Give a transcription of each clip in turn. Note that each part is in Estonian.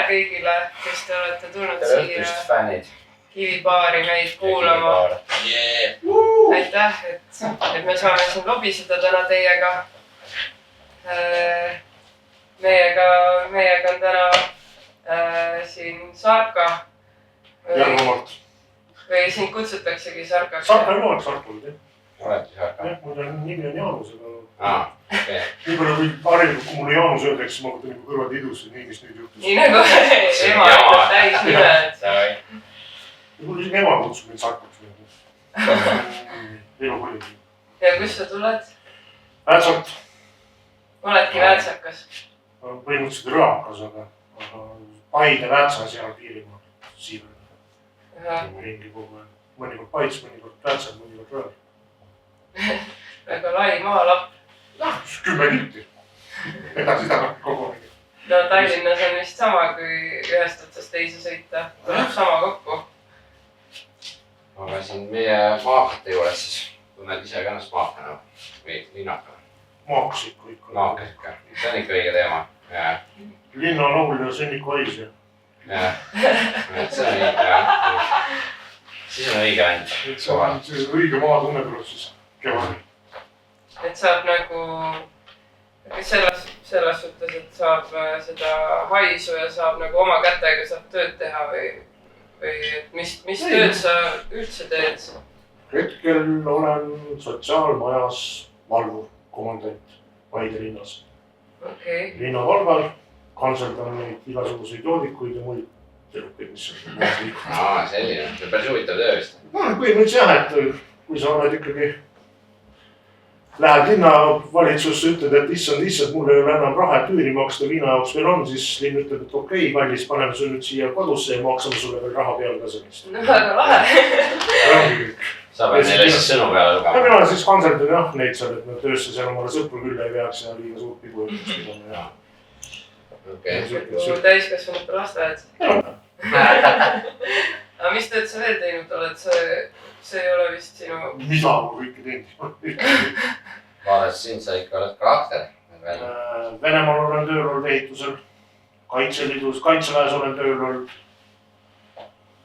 kõigile, kes te olete tulnud tere õhtust, fännid. Kivibaari meid kuulama. Aitäh, et me saame siin lobiseda täna teiega. Meiega on täna siin Sarka. Järgmalt. Või sind kutsutaksegi Sarkaks. Sarka ei oleks Sarkuld, jah. Oleti Sarka? Jah, mul nimi on Jaanus, aga... okei. Nii palju kõik harilikult, kui mulle Jaanus öeldakse, ma võtan nagu kõrvad idus ja nii, mis nüüd juhtus. Nii nagu ema ütleb täis nime. Mul isegi ema kutsub mind Sarkaks. Elu poligi. Ja kus sa tuled? Väätsalt. Oledki Väätsakas? Põhimõtteliselt Rõakas, aga Paide Väätsa seal piirimaal. Siivõrda. Ringi kogu aeg. Mõnikord Paits, mõnikord Väätsal, mõnikord Rõal. Väga lai maalapp. 10 kilti. Edasi tagasi kogu aeg. No Tallinnas on vist sama, kui ühest otsast teise sõita. Tuleb sama kokku. Aga siin meie maakate juures siis, kui nad ise ka ennast maakana või linnaka. Maakas ikka. Maakas ikka. See on ikka õige teema. Linna laul ja sõnniku hais. Jah. See on õige, jah. Siis on õige vend. See on õige maatunne tuleb siis kevadel. Et saab nagu selles suhtes, et saab seda haisu ja saab nagu oma kätega saab tööd teha või mis tööd sa üldse teed? Hetkel olen sotsiaalmajas valvur, komandant Paide linnas. Linnavalval kanseldan neid igasuguseid joodikuid ja muid telukeid, mis on maas liikunud. Selline, see on päris huvitav töö vist. Põhimõtteliselt jah, et kui sa oled ikkagi lähed linnavalitsusse, ütled, et issand, mul ei ole enam raha, et üüri maksta, viina jaoks veel on, siis linn ütleb, et okei, kallis, paneme sul nüüd siia kodusse ja maksame sulle veel raha peale ka sellest. No väga lahe. Sa pead neile siis sõnu peale lugema. Mina siis kanseldan jah neid seal, et nad töösse seal omale sõpru küll ei peaks ja liiga suurt pidu ütleks pidama. Nagu täiskasvanute lasteaed. Aga mis tööd sa veel teinud oled? See ei ole vist sinu... Mida ma kõike teinud? Vaades sind sa ikka oled karakter. Venemaal olen tööl olnud ehitusel. Kaitseliidus, kaitseväes olen tööl olnud.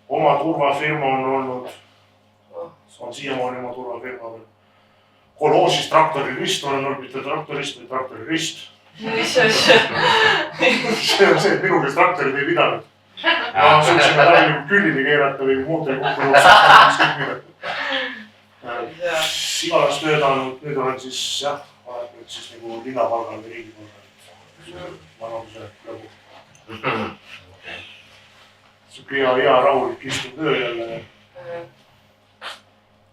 Oma turvafirma on olnud. On siiamaani oma turvafirma veel. Koloosis traktoririst olen olnud, mitte traktorist või traktoririst. Mis asja? See on see, et minu kes traktorid ei pidanud. Ma suutsin ka täielikult küllini keerata või muudel kukkunud. Sigalas töötanud, nüüd olen siis jah, olen nüüd siis nagu linnapalgal või riigipalgal. Vanaduse lõbu. Siuke hea rahulik istuv töö jälle.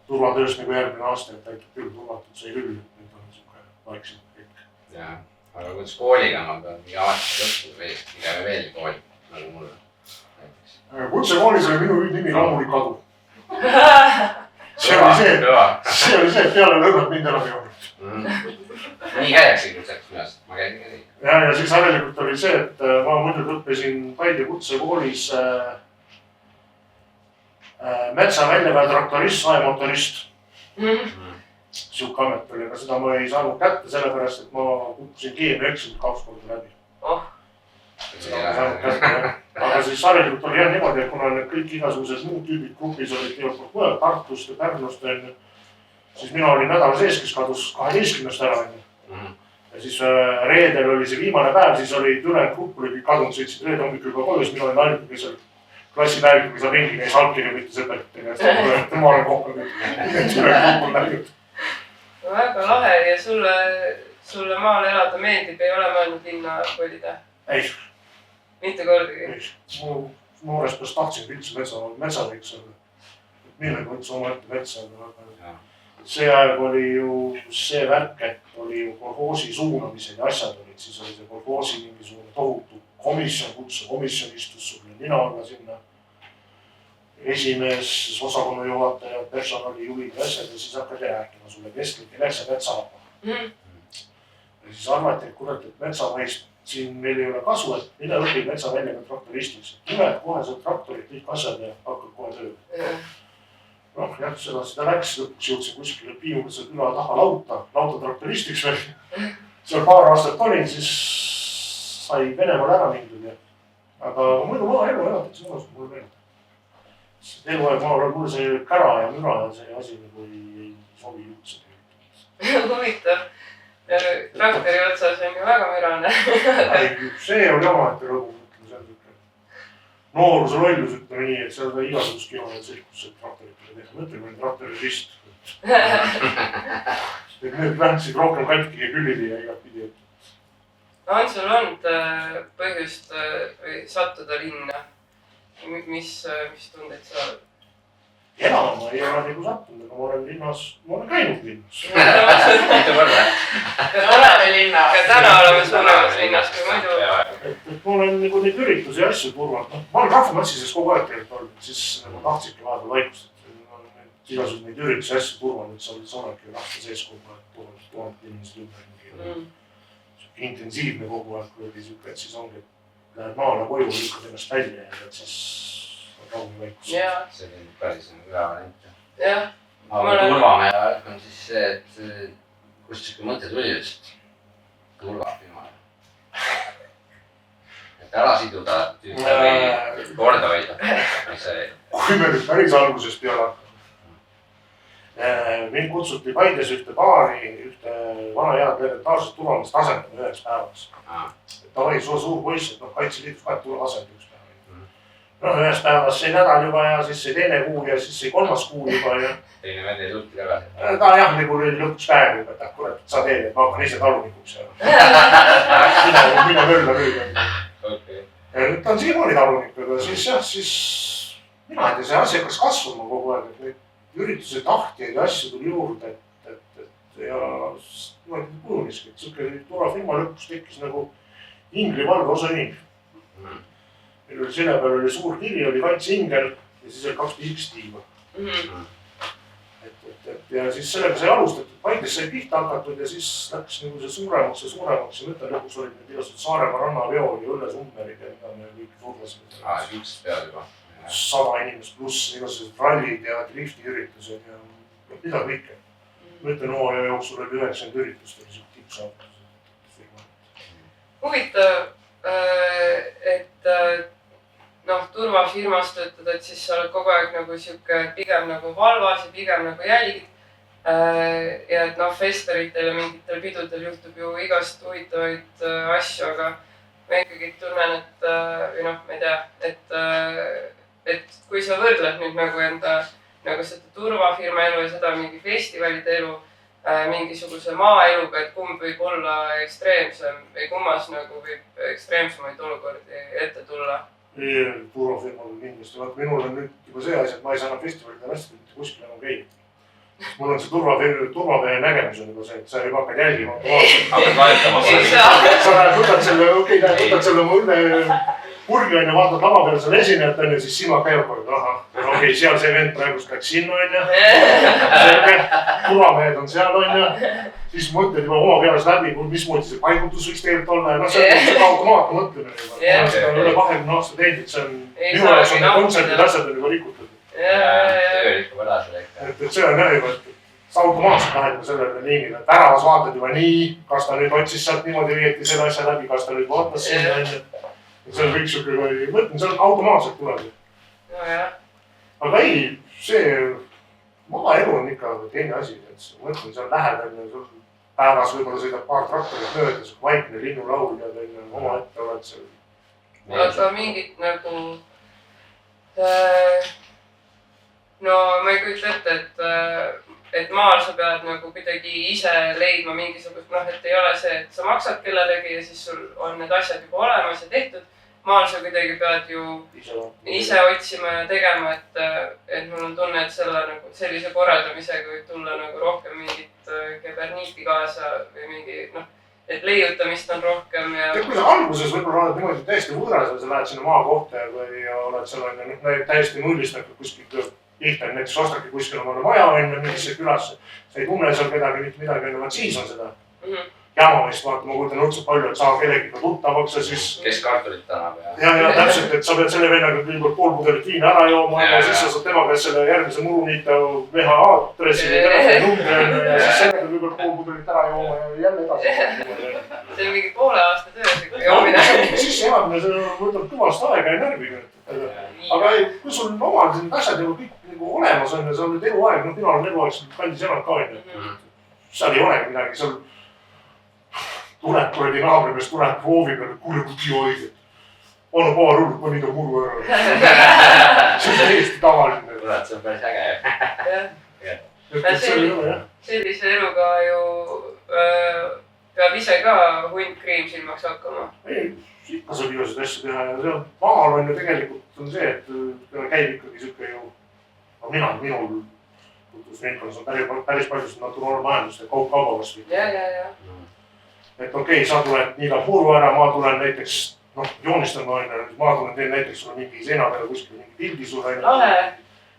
Turvatööst nagu järgmine aasta, et aitab küll turvatud, see ei küll. Nüüd on siuke vaikselt kõik. Jaa, aga kuidas kooliga ma pean mingi aastast õppida või igame veel kooli nagu mulle? Kutsekoolis oli minu nimi Loomulik Adu. See oli see, et peale lõõnad mind enam ei olnud. Nii käiaksegi kutseks minu arust, ma käin ka nii. Ja siis harelikult oli see, et ma muidugi õppisin Paide kutsekoolis metsaväljapäev traktorist, saemotorist. Siuke amet oli, aga seda ma ei saanud kätte, sellepärast, et ma kukkusin keemiaeksamit 2 korda läbi. Aga siis harelikult oli jah niimoodi, et kuna need kõik igasugused muud tüübid grupis olid teotud mujal, Tartust ja Pärnust, siis mina olin nädala sees, kes kadus 12. ära. Ja siis reedel oli see viimane päev, siis oli ülejäänud grupp oli kõik kadunud, sõitsid reede hommikul juba koju, siis mina olin ainuke, kes oli klassipäeviku, kes on ringi käis halkiri võtti sõperitega, et ma olen kokku nüüd, et üle grupp on läinud. Väga lahe ja sulle maal elada meeldib, ei ole mõelnud linna kolida? Ei. Mitte kordagi? Mu noorest peast tahtsin üldse metsavõiks olla. Millega üldse oma ette metsa. See aeg oli ju see värk, et oli ju kolhoosi suunamised ja asjad olid. Siis oli see kolhoosi mingisugune tohutu komisjon istus sulle nina alla sinna. Esimees, osakonna juhataja, personalijuhid ja asjad ja siis hakkadi rääkima sulle kestlik ja läks metsaapa. Ja siis arvati, et kurat, et metsamaist siin meil ei ole kasu, et mida õpib metsaväljaga traktoristiks. Tuled kohe seal traktorid, kõik asjad ja hakkab kohe tööle. Noh, jah, seda läks, lõpuks jõudsin kuskile Piimukese küla taha lauta traktoristiks veel. Seal paar aastat olin, siis sai Venemaal ära mindud ja aga muidu maaelu elatakse mõnus, mulle meeldib. Eluaeg maal on mulle see kära ja müra ja see asi nagu ei sobi üldse. Huvitav. Traktori otsas on ju väga mürane. See on omaette rõgu, ütleme, see on niisugune nooruse lollus, ütleme nii, et seal on igasugust kilomeetrit selgus, et traktoritele teha. Mõtleme, kui traktori rist. Need läksid rohkem katki ja külili ja igat pidi. On sul olnud põhjust sattuda linna? Mis tundeid sa oled? Elama ei ole nagu sattunud, aga ma olen linnas, ma olen käinud linnas. Mitu korda? Oleme linnas. Ka täna oleme suuremas linnas kui muidu. Ma olen nagu neid üritusi ja asju turvanud. Ma olen rahvamassises kogu aeg tegelikult olnud, siis nagu tahtsidki vahepeal vaikust. Ma olen igasugused neid üritusi ja asju turvanud, et sa oledki rahva sees kogu aeg turvanud 1000 inimesed ümber. Intensiivne kogu aeg, kui oli siuke, et siis ongi, et lähed maale koju, lükkad ennast välja ja siis on rauni vaikus. See on päris hea variant. Jah. Aga Turvamäe aeg on siis see, et kust siuke mõte tuli üldse turvafirmale. Et ära siduda tüüta või korda hoida. Kui me nüüd päris algusest peale hakkame. Mind kutsuti Paides ühte baari, ühte vana head legendaarset turvamist asendama üheks päevaks. Ta oli suur poiss, et Kaitseliidus ka asend üks päev. Ühes päevas sai nädal juba ja siis sai teine kuu ja siis sai kolmas kuu juba ja... Teine vend ei tulti tagasi. Ta jah, nagu oli lõpuks päev juba, et kurat, sa teed, et ma hakkan ise talunikuks ja... Mine mölla nüüd. Ja nüüd ta on siiamaani talunik, aga siis jah, siis... Mina ei tea, see asi hakkas kasvama kogu aeg, et neid ürituse tahtjaid ja asju tuli juurde, ja niimoodi kujuniski, et siuke turvafirma lõpuks tekkis nagu Ingli valve osa inimene. Meil oli selle peal oli suur kiri, oli kaitseingel ja siis oli 2 pisikstiiva. Ja siis sellega sai alustatud, Paides sai pihta hakatud ja siis läks nagu see suuremaks ja mõte lõpuks olid need igasugused Saaremaa rannaveod ja õllesummerid ja mida me kõik survasime. Üks peal juba. 100 inimest pluss igasugused rallid ja driftiüritused ja mida kõike. Mõtlen hooaja jooksul oli 90 üritust oli siuke tippsaavutus. Huvitav, et turvafirmas töötad, et siis sa oled kogu aeg nagu siuke pigem nagu valvas ja pigem nagu jälgid. Ja et festeritel ja mingitel pidudel juhtub ju igast huvitavaid asju, aga ma ikkagi tunnen, et või ma ei tea, et kui sa võrdled nüüd nagu enda nagu seda turvafirma elu ja seda mingi festivalide elu mingisuguse maaeluga, et kumb võib olla ekstreemsem või kummas nagu võib ekstreemsemaid olukordi ette tulla? Turvafirmal on kindlasti, vaat minul on nüüd juba see asi, et ma ei saa enam festivalide asjad mitte kuskil enam käia. Mul on see turvamehe nägemus on juba see, et sa juba hakkad jälgima. Hakkad vajutama. Sa võtad selle mu õlle purgi on ja vaatad lava peal seal esinejat on ja siis silmad käivad, okei, seal see vend praegust läks sinna on ja turvamehed on seal on ja siis mõtled juba oma peas läbi, mismoodi see paigutus võiks tegelikult olla ja see on automaatne mõtlemine juba. Ma olen seda üle 20 aasta teinud, see on minu jaoks on need kontserdid asjad on juba rikutud. Töö ikka võlas või ikka. Et see on jah juba, et sa automaatselt lähed juba sellele liinile, et väravas vaatad juba nii, kas ta nüüd otsis sealt niimoodi viieti selle asja läbi, kas ta nüüd vaatas sinna enne. See on kõik siuke, mõtlen, see on automaatselt tuleb. Aga ei, see maaelu on ikka teine asi, et mõtlen, see on lähedal ja sul päevas võib-olla sõidab paar traktorit mööda, see vaikne linnulaul ja oma ette oled seal. Aga mingit nagu... No ma ei kujuta ette, et maal sa pead nagu kuidagi ise leidma mingisugust, et ei ole see, et sa maksad kellelegi ja siis sul on need asjad juba olemas ja tehtud. Maal sa kuidagi pead ju ise otsima ja tegema, et mul on tunne, et sellise korraldamisega võib tulla nagu rohkem mingit keberniiti kaasa või mingi, et leiutamist on rohkem ja... Kui sa alguses võib-olla oled niimoodi täiesti võõras ja sa lähed sinna maakohta või oled seal täiesti nullist kuskil pihta, näiteks ostadki kuskil omale maja mingisse külasse, sa ei tunne seal kedagi mitte midagi, vaid siis on seda. jama vist vaata, ma kujutan õudselt palju, et saa kellegiga tuttavaks ja siis. Kes kartulit annab ja täpselt, et sa pead selle vennaga kõigepealt pool pudelit viina ära jooma ja siis sa saad tema käest selle järgmise muruniita VH aadressi või telefoninumbri ja siis sellega kõigepealt pool pudelit ära jooma ja jälle edasi. See on mingi poole aasta töö joomine. Siis elamine, see võtab kõvast aega ja närviga. Aga kui sul omal need asjad juba kõik olemas on ja sa oled eluaeg, mina olen eluaeg kandis elanud ka on. Seal ei olegi midagi, seal tuleb kuradi naabrimees, tuleb proovi peale, kuule kui bioõiged. Anna paar hullud, ma niida muru ära. See on täiesti tavaline. Kurat, see on päris äge. Sellise eluga ju peab ise ka hunt kriim silmaks hakkama. Ei, ikka saab ilusid asju teha ja seal maal on ju tegelikult on see, et käib ikkagi siuke ju, minul tutvusringkonnas on päris palju naturaalmajandust ja kaubavast. Ja. Et okei, sa tuled niidab muru ära, ma tulen näiteks, joonistan ma tulen teen näiteks sulle mingi seina peale kuskil mingi pildi sulle.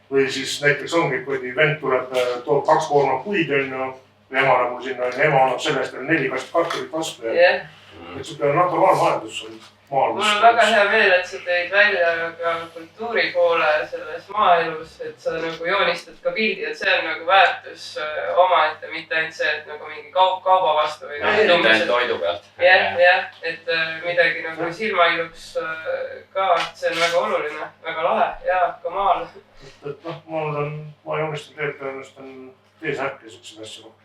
Või siis näiteks ongi, kui vend tuleb, toob 2 koorma puid on ja emale mul sinna, ema annab sellest 4 kast kartulit vastu. Et siuke naturaalmajandus on maal. Mul on väga hea meel, et sa tõid välja ka kultuuri poole selles maaelus, et sa nagu joonistad ka pildi, et see on nagu väärtus omaette, mitte ainult see, et nagu mingi kauba vastu või mitte ainult toidu pealt. Jah, et midagi nagu silmailuks ka, see on väga oluline, väga lahe ja ka maal. Et ma joonistan teesärk ja siukseid asju rohkem.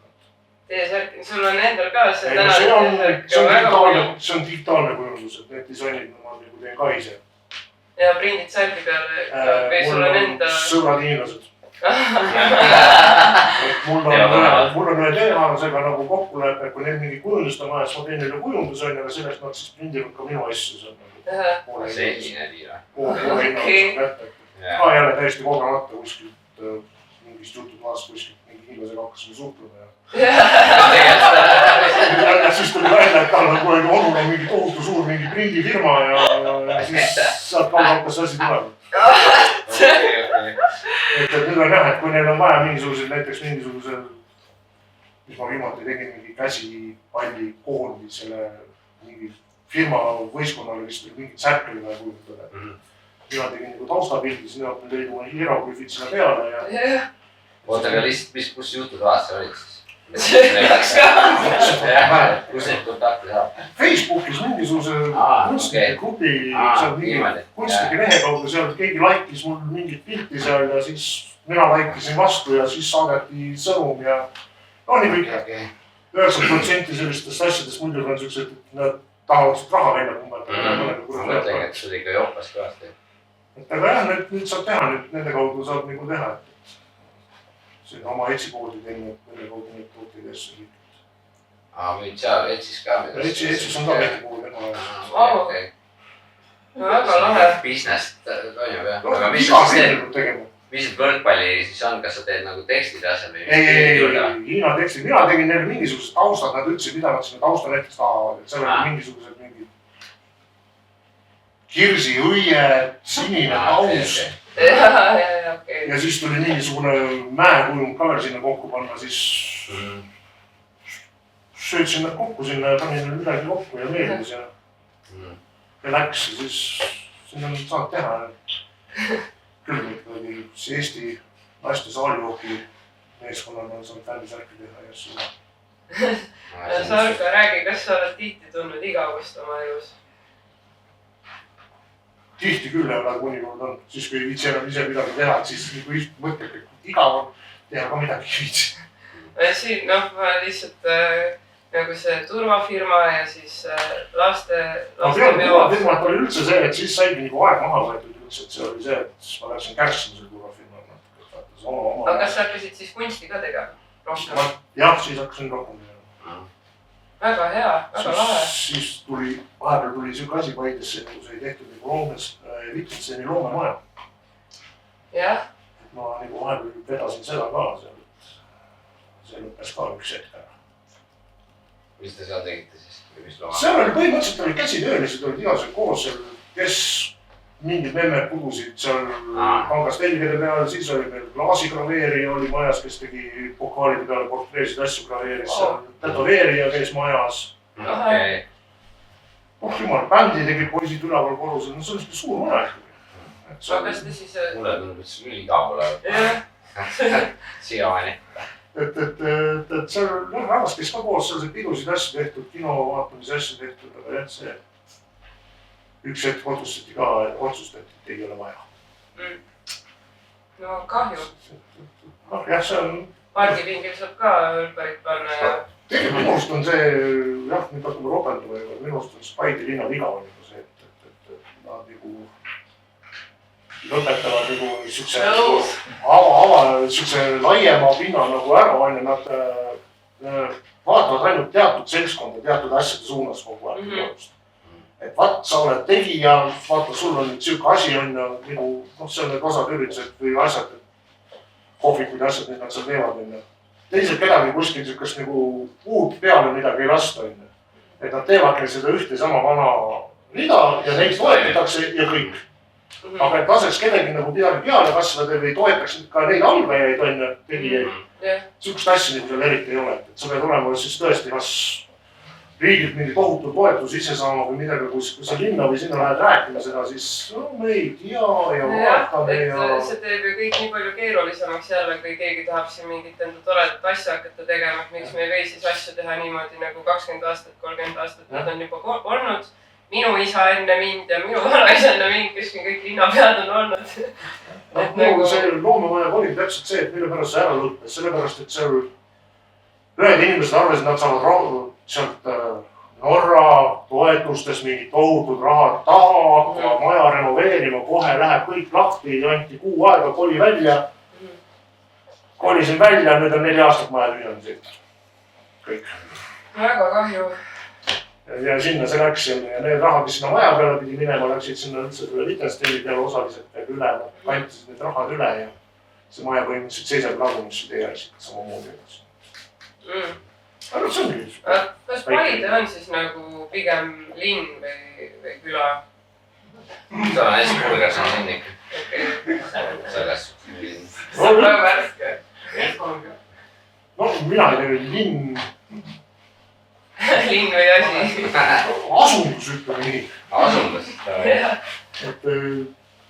Teesärk, sul on endal ka see täna teesärk väga palju. See on digitaalne kujundus, et need disainid ma teen ka ise. Ja prindid särgi peale või sul on enda... Sõbrad hiinlased. Mul on ühe teehaanasega nagu kokkulepe, kui neil mingi kujundust on vaja, siis ma teen neile kujundus on, aga sellest nad siis prindivad ka minu asju. See hiine liira. Poole hinnaga. Ka jälle täiesti kogemata kuskilt mingist jututoast kuskilt mingi hiinlasega hakkasime suhtlema. Ja siis tuli välja, et tal on kohe onul on mingi tohutu suur mingi prindifirma ja siis sealt kaudu hakkas asi tulema. Et nüüd on jah, et kui neil on vaja mingisugused, näiteks mingisugusel, mis ma viimati tegin mingi käsipalli koondid selle mingi firma võistkonnale, mis tuli mingit särkeli vaja kujundada. Mina tegin nagu taustapildi, siis nad lõid oma hieroglüfid sinna peale ja... Oota, aga lihtsalt, kus jututoas see olid siis? Läks ka. Kus neid kontakti saab? Facebookis mingisuguse kunstnike grupi, kunstnike lehe kaudu, seal keegi laikis mul mingit pilti seal ja siis mina laikisin vastu ja siis saadeti sõnum ja nii kõik 90% sellistest asjadest muidugi on siuksed, et nad tahavad raha välja kumbata. Ma mõtlengi, et sul ikka joppas kõvasti. Aga jah, nüüd saab teha, nende kaudu saab nagu teha. See oma etsipoodi teinud, nende kaudu neid tooteid asju liiknud. Või seal etsis ka mida? Etsis on ka vetipood ema. Okei. Väga lahe. Business toimub jah. Aga mis see võrkpalli siis on, kas sa teed nagu tekstid asjad või? Ei, Hiina tekstid. Mina tegin neile mingisugused taustad, nad ütlesid, mida nad sinna tausta näiteks tahavad. Et seal oli mingisugused mingid kirsiõie, sinine taust. Ja siis tuli mingisugune mäekujund ka veel sinna kokku panna, siis söötsin nad kokku sinna ja panin midagi kokku ja meeldis ja läks ja siis sinna on saanud teha. Küll ikkagi see Eesti naiste saalijooki meeskonnal on saanud bändisärki teha ja siis. Sarka, räägi, kas sa oled tihti tundnud igavust oma elus? Tihti küll ei ole mõnikord on, siis kui ei viitsi enam ise midagi teha, et siis nagu mõtled, et igav on teha ka midagi ei viitsi. Siin lihtsalt nagu see turvafirma ja siis laste turvafirmat oli üldse see, et siis saigi nagu aeg maha võetud üldse, et see oli see, et siis ma läksin kärssima selle turvafirma. Aga kas sa hakkasid siis kunsti ka tegema rohkem? Jah, siis hakkasin rohkem tegema. Väga hea, väga lahe. Siis vahepeal tuli siuke asi Paidesse, kus ei tehtud nagu Wittgensteini loomemaja. Jah. Et ma nagu vahepeal vedasin seda ka seal, see lõppes ka üks hetk ära. Mis te seal tegite siis? Seal oli põhimõtteliselt käsitöölised olid igasugused koos seal, kes mingid memmed pudusid seal kangas telgede peal, siis oli meil klaasigraveerija oli majas, kes tegi pokaalide peale portreesid asju graveeris seal. Tätoveerija käis majas. Jumal, bändi tegid poisid üleval korrusel, no see oli suur maja ikkagi. Aga kas te siis... Mulle tundub, et see üli ka pole. Siiamaani. Et seal rahvast käis ka koos, seal see pidusid asju tehtud, kino vaatamise asju tehtud, aga jah, see üks hetk otsustati, et ei ole vaja. No kahju. Jah, see on... Pargipingil saab ka ülberit panna ja... Tegelikult minust on see, jah, nüüd hakkame ropendama, aga minust on see Paide linna viga on juba see, et nad nagu lõpetavad nagu niisuguse laiema pinna nagu ära on ja nad vaatavad ainult teatud seltskonda, teatud asjade suunas kogu aeg. Et vaat, sa oled tegija, vaata, sul on nüüd siuke asi on ja nagu, see on need osad üritused või asjad, kohvikud ja asjad, mis nad seal teevad. Teised kedagi kuskil siukest nagu uut peale midagi ei lasta. Et nad teevadki seda ühte sama vana rida ja neid toetatakse ja kõik. Aga et laseks kellegi nagu midagi peale kasvada või toetaks ka neid alvejaid on tegijaid. Siukest asja nagu seal eriti ei ole. Et sa pead olema siis tõesti kas riigilt mingi tohutu toetus ise saama või midagi, kui sa linna või sinna lähed rääkima seda, siis me ei tea ja vaatame ja... See teeb ju kõik nii palju keerulisemaks jälle, kui keegi tahab siin mingit enda toredat asja hakata tegema, et miks me ei või siis asju teha niimoodi nagu 20 aastat, 30 aastat, need on juba olnud. Minu isa enne mind ja minu vanaisa enne mind, kes kõik linnapead on olnud. Nagu see loomemaja oli täpselt see, et mille pärast see ära lõppes, sellepärast, et seal ühed inimesed arvasid, nad saavad sealt Norra toetustes mingid tohutud rahad taha, hakkavad maja renoveerima, kohe läheb kõik lahti, anti kuu aega, koli välja. Kolisin välja, nüüd on 4 aastat maja tühjanud siit. Kõik. Väga kahju. Ja sinna see läks ja need rahad, mis sinna maja peale pidi minema, läksid sinna üldse selle Lichtensteini peale osaliselt üle, kantisid need rahad üle ja see maja põhimõtteliselt seisab lagumis ja teie samamoodi. Aga see ongi. Kas Paide on siis nagu pigem linn või küla? See on hästi kulgas on linn ikka. Selles linn. See on väga värske. No mina ei tea, linn. Linn või asi? Asundus ütleme nii. Asundus. Et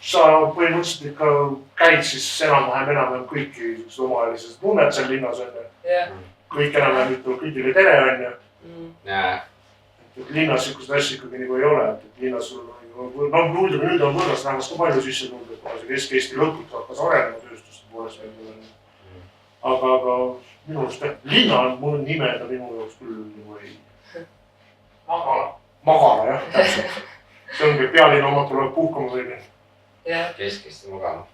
sa põhimõtteliselt ikka käid siis enam-vähem kõiki omavahelised tunned seal linnas on. Kõik enam-vähem ütlevad kõigile tere on ja. Et linnas siukest asja ikkagi nagu ei ole, et linnas sul on muidugi nüüd on võrrast rahvast ka palju sisse tulnud, kuna see Kesk-Eesti lõpuks hakkas arenema tööstuste poolest veel. Aga minu arust linna on mul nimeda minu jaoks küll nagu ei... Magala jah, täpselt. See ongi pealinn oma tuleb puhkama või. Kesk-Eesti magama.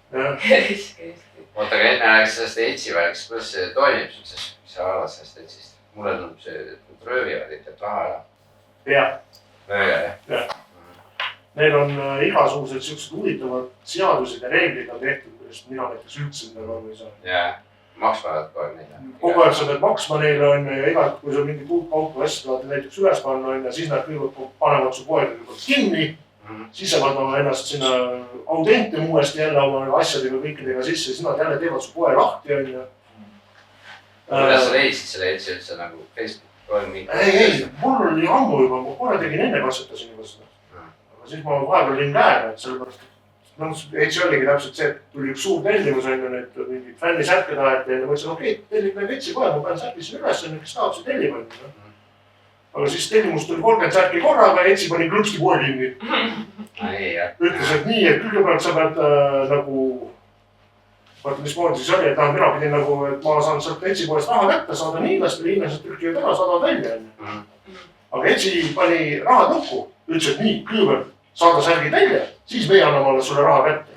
Kesk-Eesti. Oota, aga enne rääkis sellest Etsiväeks, kuidas see toimib suhtes, mis sa arvad sellest Etsist? Mulle tundub see, et nad röövivad ikka raha ära. Jah. Röövivad, jah? Neil on igasugused siuksed huvitavad seadused ja reeglid on tehtud, millest mina näiteks üldse midagi aru ei saa. Jah, maksmavad kogu aeg neile. Kogu aeg sa pead maksma neile on ja igalt, kui sa mingit uut kaupa asja tahad näiteks üles panna on ja siis nad kõigepealt panevad su poedega kinni, sisevad ennast sinna audente uuesti jälle oma asjadega kõikidega sisse, siis nad jälle teevad su poe lahti on ja... Kuidas sa leidsid selle Etsi üldse nagu Facebook on mingi? Ei, mul oli ammu juba, ma korra tegin enne katsetasin juba seda. Aga siis ma vahepeal olin käega, et sellepärast, et Etsi oligi täpselt see, et tuli üks suur tellimus on ju need mingid fännisärke taheti ja mõtlesin, okei, tellib meil Etsi kohe, ma pean särkis siin üles, kes tahab see tellib on. Aga siis tellimus tuli 30 särki korraga ja Etsi pani klõpsti poe kinni. Ütles, et nii, et kõigepealt sa pead nagu, vaata mismoodi siis oli, et mina pidin nagu, et ma saan sealt Etsi poest raha kätte, saada hiinlastele, hiinlased trükkivad ära, saadavad välja. Aga Etsi pani rahad õhku, ütles, et nii, kõigepealt saada särgid välja, siis meie anname alles sulle raha kätte.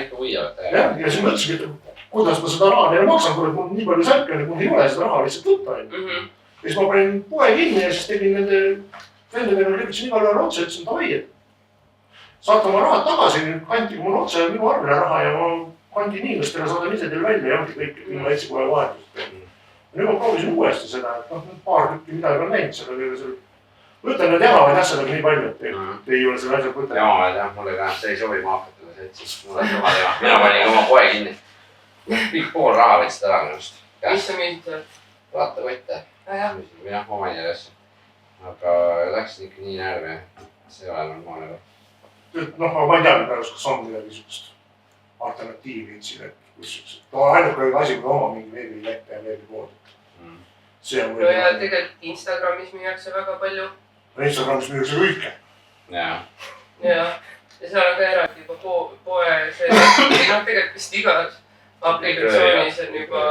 Ikka uiavad. Ja siis ma ütlesin, et kuidas ma seda raha neile maksan, kui mul nii palju särke on, et mul ei ole seda raha lihtsalt võtta. Ja siis ma panin poe kinni ja siis tegin nende vendadega lõpitasin igal ajal otsa, ütlesin davai, et saate oma rahad tagasi, kantige mul otsa minu arvele raha ja ma kandin hiinlastele, saadan ise teile välja ja ongi kõik ilma Etsi kohe vahetusest. Nüüd ma proovisin uuesti seda, et paar tükki midagi on näinud, seal oli seal mõtlen, need jamavad asjadega nii palju, et ei ole selle asja mõte. Jamavad jah, mulle ka, see ei sobi maakatele seltsis. Mul on sama teema. Mina panin oma poe kinni. Kõik pool raha võtsid ära minust. Mis sa müüsid seal? Raatakotte. Või jah, oma nii asja. Aga läksin ikka nii närvi. See ei ole normaalne. Noh, ma ei tea, kas on midagi sihukest alternatiivi siin, et ainuke asi, kui oma mingi veebilehte ja veebipood. No ja tegelikult Instagramis müüakse väga palju. Instagramis müüakse kõike. Jaa. Ja seal on ka eraldi juba poe see, noh tegelikult vist igas aplikatsioonis on juba.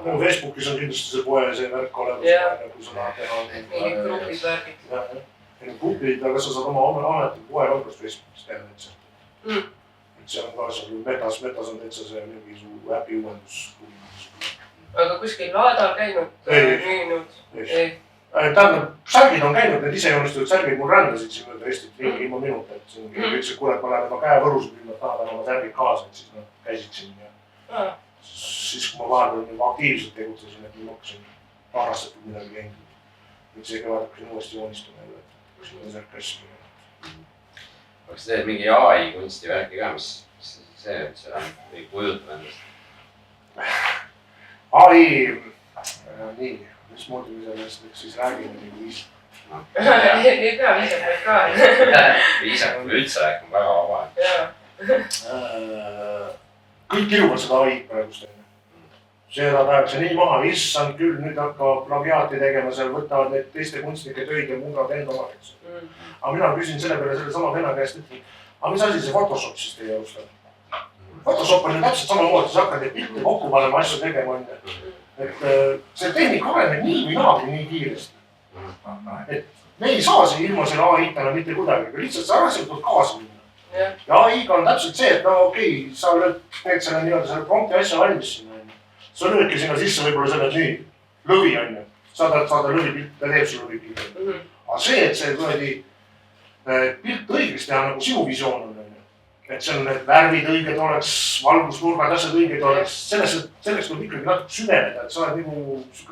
No Facebookis on kindlasti see poe see värk olemas, kui sa tahad teha. Mingid grupid värgid. Grupid, aga sa saad oma ametliku poe valgust Facebookis teha täitsa. Et seal on ka seal metas on täitsa see mingi su äpi uuendus. Aga kuskil laadal käinud, müünud? Ei. Tähendab, särgid on käinud, need isejoonistatud särgid mul rändasid siin mööda Eestit ringi ilma minuta, et siin ütles, et kuule, et ma lähen oma käevõrusid, kui nad tahavad oma särgid kaasa, et siis nad käisid siin ja siis kui ma vahepeal juba aktiivselt tegutsesin, et ma hakkasin paarastatud midagi käinud. Nüüd see kevad hakkasin uuesti joonistama jälle, et kus mõne särk asju. Kas sa teed mingi AI kunstivärki ka, mis see üldse ei kujuta endast? AI, nii, mismoodi me sellest siis räägime nagu viis? Ei pea viisakalt ka. Viisakalt üldse rääkima väga vaba. Kõik kiruvad seda AI praegust enne. Seda tahetakse nii maha, issand küll, nüüd hakkab plagiaati tegema, seal võtavad need teiste kunstnike töid ja muudavad enda omadeks. Aga mina küsin selle peale selle sama venna käest, et aga mis asi see Photoshop siis teie alustab? Photoshop on ju täpselt samamoodi, sa hakkad neid pilte kokku panema, asju tegema on. Et see tehnika areneb nii või naagi nii kiiresti. Et me ei saa siin ilma selle AI-tana mitte kuidagi, aga lihtsalt see asjad tuleb kaasa minna. Ja AI-ga on täpselt see, et no okei, sa teed selle nii-öelda selle prompti asja valmis sinna. Sa löödki sinna sisse võib-olla selle nii lõvi on ju. Saada lõvi pilt, ta teeb su lõvi pilt. Aga see, et see kuradi pilt õigesti teha nagu sinu visioon on. Et see on need värvid õiged oleks, valgusnurgad, asjad õiged oleks. Selleks tuleb ikkagi natuke süveneda, et sa oled nagu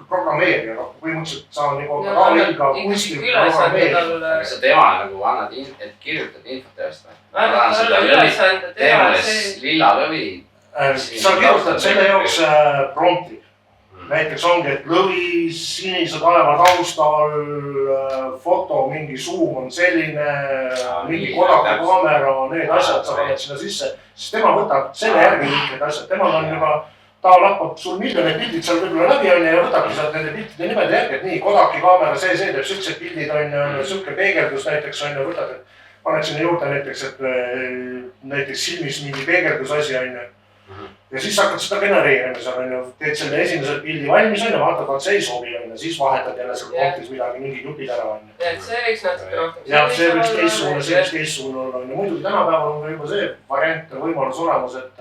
programmeerija. Põhimõtteliselt sa on nagu AI-ga kunstil programmeerija. Kas sa tema nagu annad, et kirjutad infot teost või? Annad talle ülesande teha see. Lilla lõvi. Sa kirjutad selle jaoks prompti. Näiteks ongi, et lõvi, sinise taeva taustal, foto, mingi suum on selline, mingi Kodaki kaamera, need asjad sa paned sinna sisse. Siis tema võtab selle järgi kõik need asjad. Temal on juba, ta lappab sul miljoneid pildid seal võib-olla läbi on ja võtabki sealt nende piltide nimede järgi, et nii, Kodaki kaamera, see teeb süksed pildid on ja sükke peegeldus näiteks on ja võtad, et paned sinna juurde näiteks, et näiteks silmis mingi peegeldus asi on ja. Ja siis hakkad seda genereerima seal on ju, teed selle esimese pildi valmis on ja vaatad, et see ei sobi on ja siis vahetad jälle seal promptis midagi, mingi jupid ära on. Ja et see võiks natuke rohkem. Ja see võiks teistsugune olla on ja muidugi tänapäeval on ka juba see variant ja võimalus olemas, et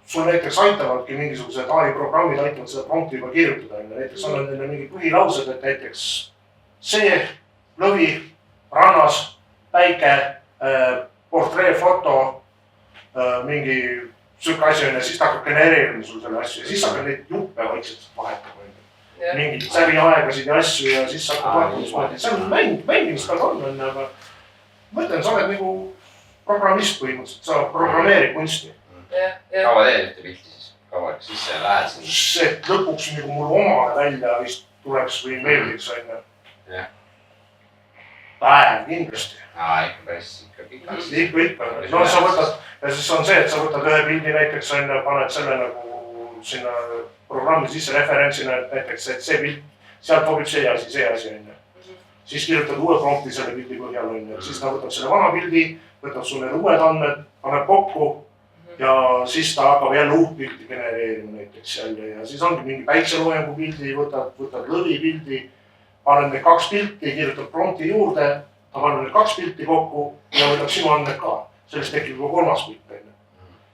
sul näiteks aitavadki mingisugused AI-programmid aitavad seda prompti juba kirjutada on ja näiteks on neile mingi põhilaused, et näiteks see lõvi, rannas, päike, portreefoto, mingi sükke asju on ja siis ta hakkab genereerima sul selle asju ja siis hakkab neid juppe vaikselt vahetama. Mingid säriaegasid ja asju ja siis hakkab vahetama. See on mängimist tal on, aga ma ütlen, sa oled nagu programmist põhimõtteliselt, sa programmeerid kunsti. Kaua teed ühte pilti siis? Kaua sisse lähed sinna? See lõpuks nagu mul omale välja vist tuleks või meeldiks on. Päev kindlasti. Ikka päris ikka pikaks. Ikka. No sa võtad, ja siis on see, et sa võtad ühe pildi näiteks on ja paned selle nagu sinna programmi sisse referentsina, et näiteks, et see pilt, sealt sobib see asi on. Siis kirjutad uue prompti selle pildi põhjal on ja siis ta võtab selle vana pildi, võtab sul need uued andmed, paneb kokku ja siis ta hakkab jälle uut pildi genereerima näiteks jälle ja siis ongi mingi päikseloojangu pildi, võtad lõvi pildi, paned need 2 pilti, kirjutad prompti juurde, ta paneb need 2 pilti kokku ja võtab sinu andmed ka. Sellest tekib juba 3. pilt.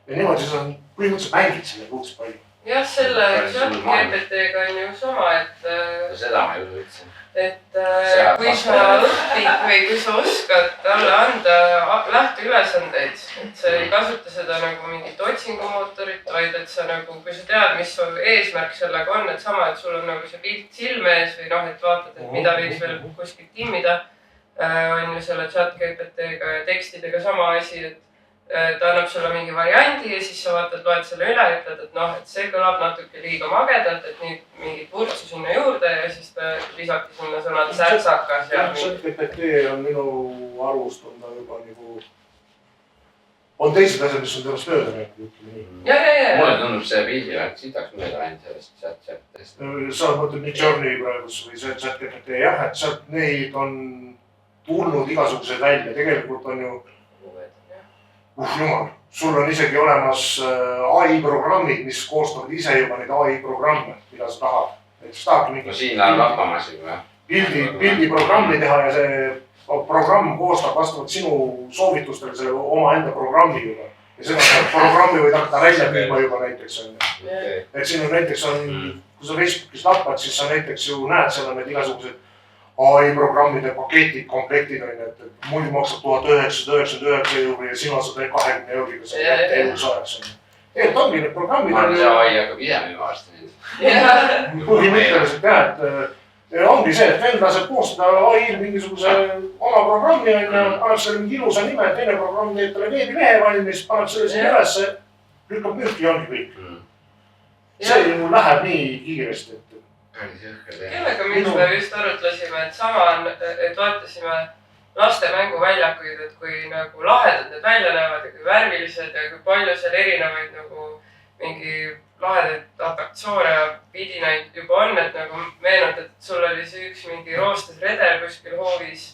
Ja niimoodi sa põhimõtteliselt mängid selle kuuks palju. Jah, selle GPT-ga on ju sama, et... Seda ma ei usu üldse. et kui sa õpid või kui sa oskad talle anda lähteülesandeid, et sa ei kasuta seda nagu mingit otsingumootorit, vaid et sa nagu, kui sa tead, mis su eesmärk sellega on, et sama, et sul on nagu see pilt silme ees või noh, et vaatad, et mida võiks veel kuskilt timmida, on ju selle chat-GPT-ga ja tekstidega sama asi, et ta annab sulle mingi variandi ja siis sa vaatad, loed selle üle ja ütled, et noh, et see kõlab natuke liiga magedalt, et nüüd mingit vurtsu sinna juurde ja siis ta lisati sinna sõnad särtsakas ja ChatGPT on minu arvust on ta juba nagu, on teised asjad, mis on temast mööda näinud, ütleme nii. Ja. Mulle tundub see pildiväärk sitaks mööda ainult sellest chat-chat'ist. Sa mõtled nii Journey praegus või see ChatGPT, jah, et sealt neid on tulnud igasugused välja, tegelikult on ju jumal, sul on isegi olemas AI programmid, mis koostavad ise juba neid AI programme, mida sa tahad. Näiteks tahadki mingi... No siin läheb lappamasin või? Pildi programmi teha ja see programm koostab vastavalt sinu soovitustele selle oma enda programmi juba. Ja seda programmi võid hakata välja müüma juba näiteks. Et siin on näiteks, kui sa Facebookis lappad, siis sa näiteks ju näed seda need igasugused AI programmide paketid, komplektid on, et muidu maksab 1999 euro ja sina saad 20 euriga selle kätte elus ajaks. Et ongi need programmid. Ma arvan, see AI hakkab ise müüma varsti nüüd. Põhimõtteliselt jah, et ongi see, et vend laseb koostada AI-l mingisuguse oma programmi on ja paneb selle mingi ilusa nime, teine programm teeb talle veebilehe valmis, paneb selle sinna ülesse, lükkab müüki ja ongi kõik. See ju läheb nii kiiresti, kellega miks me just arutlesime, et sama on, et vaatasime laste mänguväljakuid, et kui nagu lahedad need välja näevad ja kui värvilised ja kui palju seal erinevaid nagu mingi lahedaid atraktsioone ja vidinaid juba on, et nagu meenutad, et sul oli see üks mingi roostes redel kuskil hoovis.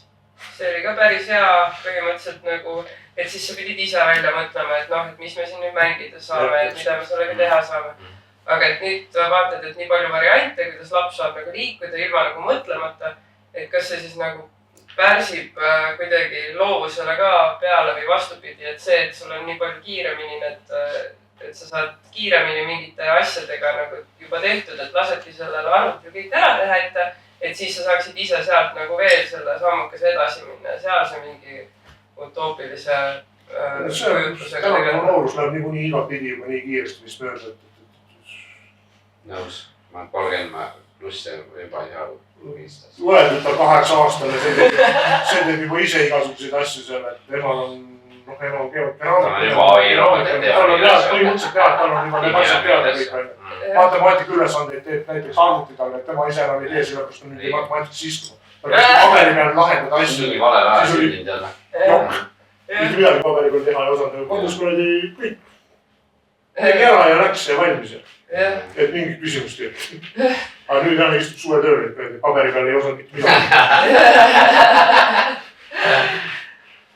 See oli ka päris hea põhimõtteliselt nagu, et siis sa pidid ise välja mõtlema, et noh, et mis me siin nüüd mängida saame, et mida me sellega teha saame. Aga et nüüd vaatad, et nii palju variante, kuidas laps saab nagu liikuda ilma nagu mõtlemata, et kas see siis nagu pärsib kuidagi loovusele ka peale või vastupidi, et see, et sul on nii palju kiiremini need, et sa saad kiiremini mingite asjadega nagu juba tehtud, et lasedki sellele arvutil kõik ära teha, et siis sa saaksid ise sealt nagu veel selle sammukese edasi minna ja seal see mingi utoopilise kujutlusega tegelikult. Noorus läheb niikuinii igatpidi juba nii kiiresti vist mööda, nõus, ma 30 pluss juba ei saa võistas. Loed, et ta 8 aastane, see teeb juba ise igasuguseid asju seal, et emal on, noh, emal on kevad ta on juba AI-roomad ja tal on tead, põhimõtteliselt tead, tal on juba need asjad teada kõik. Matemaatika ülesandeid teeb näiteks arvuti talle, et tema ise enam ei tee selle, kus ta mingi matemaatikas istuma. Ta peaks paberi peal lahendada asju. Mingi vale vähe sündinud jälle. Noh, mitte midagi paberi peal teha ei osanud. Kodus kuradi kõik. Tegi ära ja läks ja valmis. Et mingit küsimust ei. Aga nüüd jälle istub suve tööl, et paberi peal ei osanud mitte midagi.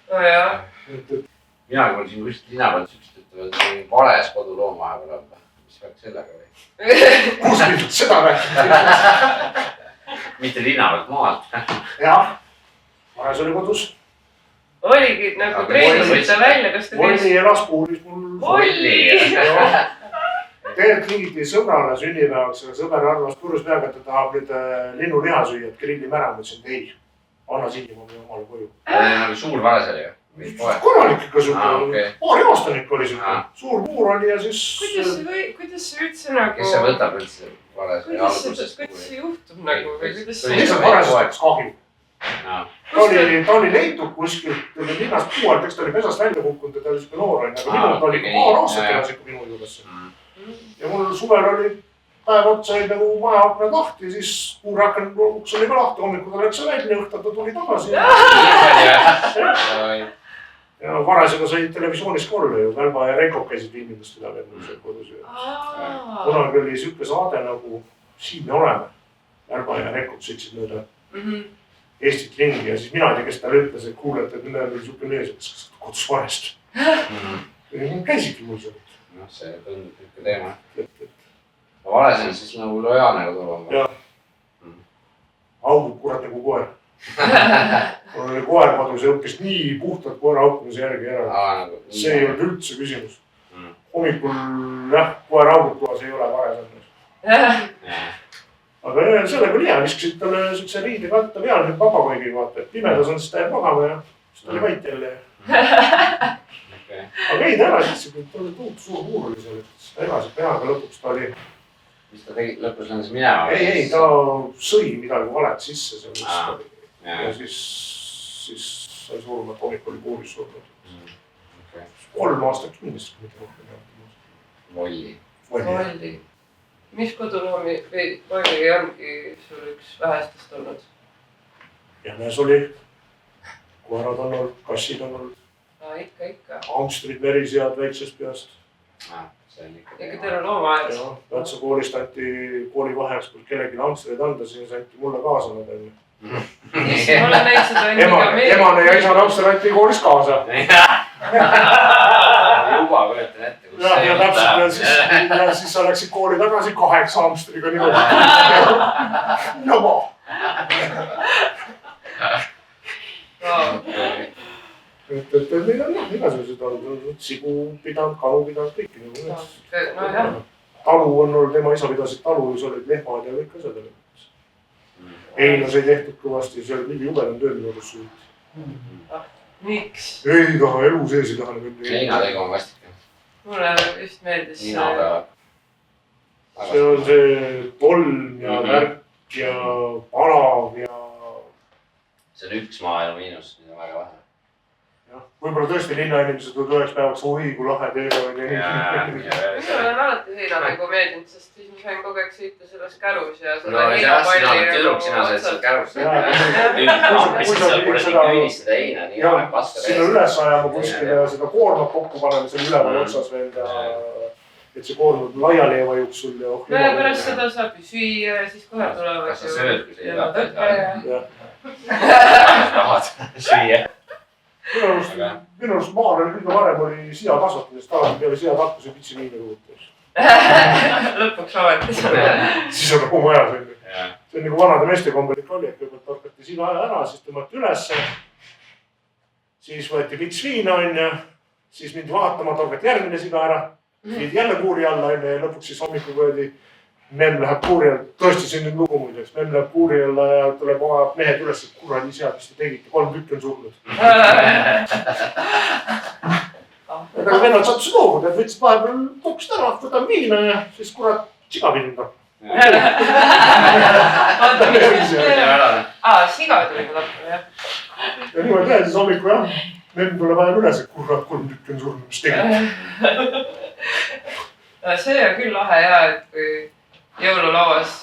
No jah. Mina kui siin kuskilt lina pealt sükst ütlevad, et see vales koduloom vahepeal on. Mis peaks sellega või? Kus mind seda rääkida? Mitte lina pealt maalt. Jah, vahes oli kodus. Oligi nagu treenisite välja, kas te Volli elas puulis mul. Volli! Tegelikult mingiti sõbrale sünnipäevaks, aga sõber arvas purus peaga, et ta tahab nüüd linnuliha süüa, et grilli mära, mõtlesin, et ei, anna Siidimaa või omale koju. Nagu suur vares oli ju? Korralik ikka suhte, paari aastanik oli suhte, suur puur oli ja siis... Kuidas see üldse nagu... Kes see võtab üldse vares või algusest? Kuidas see juhtub nagu või kuidas see... Lihtsalt varesest hakkas kahju. Ta oli leitud kuskilt linnast puu alt, eks ta oli pesast välja kukkunud ja ta oli siuke noor, aga minul oli paar aastat elas ikka minu juures. Ja mul suvel oli päev otsa oli nagu maja aknad lahti ja siis puuraken uks oli ka lahti, hommikul ta läks välja, õhtul ta tuli tagasi. Ja varasega sai televisioonis ka olla ju, Välba ja Reiko käisid filmimas teda veel kodus. Kunagi oli siuke saade nagu Siin me oleme. Välba ja Reiko sõitsid mööda Eestit ringi ja siis mina ei tea, kes talle ütles, et kuulete, et meil oli siuke mees, et kas kodus varest. Käisidki mul seal. Noh, see tundub niisugune teema. Ma vares on siis nagu lojaalne koduloom. Jah. Augub kurat nagu koer. Mul oli koer kodus ja õppis nii puhtalt koera aukmise järgi ära. See ei olnud üldse küsimus. Hommikul jah, koer augub toas ei ole vares on. aga sellega oli hea, viskasid talle siukse riidekatta peale, nüüd papagoigi vaata, et pimedas on, siis ta jääb magama ja siis ta oli vait jälle. Aga ei ta elas, ta oli tuut suur puur oli seal, et ta elas peaga lõpuks ta oli. Mis ta tegi, lõpus lendas minema? Ei, ta sõi midagi valet sisse seal. Ja siis sai surma, et hommik oli puuris surnud. 3 aastat kindlasti mitte rohkem. Volli. Mis koduloomi või Volli ongi sul üks vähestest olnud? Jänes oli, koerad on olnud, kassid on olnud. Ikka. Hamstrid, verisead väiksest peast. Ikka teil on loomaaed. Lätsa koolist anti kooli vaheks, kus kellelegi hamstreid anda, siis anti mulle kaasa nad enne. Ma olen näinud seda emane ja isane hamster anti koolis kaasa. Juba kujutan ette, kus see ja täpselt, ja siis sa läksid kooli tagasi 8 hamstriga niimoodi. Jama. Et meil on igasugused olnud, sigu pidanud, kalu pidanud, kõiki. Talu on olnud, tema isa pidasid talu, siis olid lehmad ja kõik asjad. Einas ei tehtud kõvasti, see oli kõige jubedam töö minu arust suht. Miks? Ei taha, elu sees ei taha. Heina tegu on vastik. Mulle just meeldis. See on see tolm ja värk ja palav ja... See on üks maaelu miinus, mida on väga vähe. Võib-olla tõesti linnainimesed võivad üheks päevaks, oi kui lahe teega oli. Minul on alati heinamängu meeldinud, sest siis ma sain kogu aeg sõita selles kärus ja no sina oled tüdruk, sina said seal kärus. Kui sa kuradi küünistada heina, nii aeg paska. Sinna üles ajama kuskile ja seda koormat kokku panema seal üleval otsas veel ja et see koormab laiali ei vajuks sul ja no ja pärast seda saab ju süüa ja siis kohe tulevad kas sa sööd, kui sa ei tahad süüa? Minu arust maal oli kõige varem oli siia kasvatamisest alati peale siia takkus ja pitsi viina kuutas. Lõpuks avatis. Siis on nagu majas on. See on nagu vanade meeste kombelik oli, et kõigepealt torkati sina ära, siis tõmmati ülesse. Siis võeti pits viina on ja siis mindi vaatama, torkati järgmine siga ära. Viidi jälle kuuri alla enne ja lõpuks siis hommikul võedi memm läheb kuuri alla, tõesti siin nüüd lugu muideks, memm läheb kuuri alla ja tuleb oma mehed üles, et kuradi sead, mis te tegite, 3 tükki on surnud. Aga vennad sattusid loobuda, et võtsid vahepeal tokst ära, võtan viina ja siis kurat siga pinda. Siga tuli ka tappa, jah. Ja niimoodi jah, siis hommiku jah, memm tuleb vajem üles, et kurat 3 tükki on surnud, mis tegite. See on küll lahe ja, et kui jõululauas